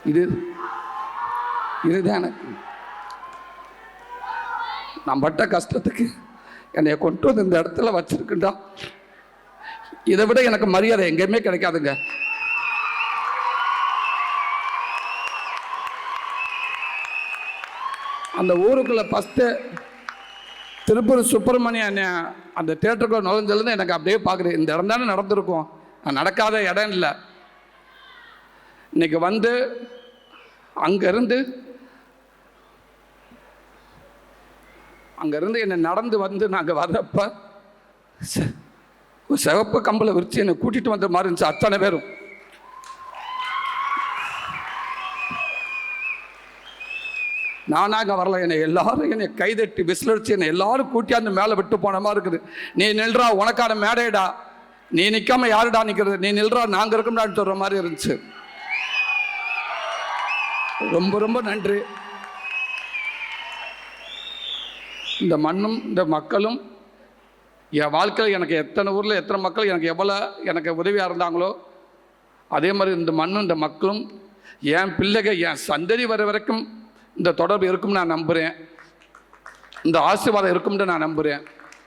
இதுதான் எனக்கு நான் பட்ட கஷ்டத்துக்கு என்னை கொண்டு வந்து இந்த இடத்துல வச்சிருக்குண்டா. இதை விட எனக்கு மரியாதை எங்கேயுமே கிடைக்காதுங்க. அந்த ஊருக்குள்ள ஃபஸ்ட்டு திருப்பூர் சுப்பிரமணியன் அந்த தேட்டருக்குள்ள நுழைஞ்சதுலேருந்து எனக்கு அப்படியே பார்க்குறேன், இந்த இடம் தானே நடந்திருக்கும், நடக்காத இடம் இல்லை. இன்னைக்கு வந்து அங்கேருந்து என்னை நடந்து வந்து நாங்கள் வர்றப்ப சிவப்பு கம்பளை விரிச்சு என்னை கூட்டிகிட்டு வந்த மாதிரி இருந்துச்சு அத்தனை பேரும். நானாக வரல, என்னை எல்லாரும் என்னை கைதட்டி விசிலடிச்சு என்னை எல்லாரும் கூட்டியாந்து மேலே விட்டு போன மாதிரி இருக்குது. நீ நில்றா, உனக்கான மேடைடா, நீ நிற்காம யாருடா நிற்கிறது, நீ நில்றா, நாங்கள் இருக்கோம்டான்னு சொல்கிற மாதிரி இருந்துச்சு. ரொம்ப ரொம்ப நன்றி. இந்த மண்ணும் இந்த மக்களும் என் வாழ்க்கையில் எனக்கு எத்தனை ஊரில் எத்தனை மக்கள் எனக்கு எவ்வளோ எனக்கு உதவியாக இருந்தாங்களோ அதே மாதிரி இந்த மண்ணும் இந்த மக்களும் என் பிள்ளைகள் என் சந்ததி வர வரைக்கும் இந்த தொடர்பு இருக்கும்னு நான் நம்புகிறேன். இந்த ஆசீர்வாதம் இருக்கும்னு நான் நம்புகிறேன்.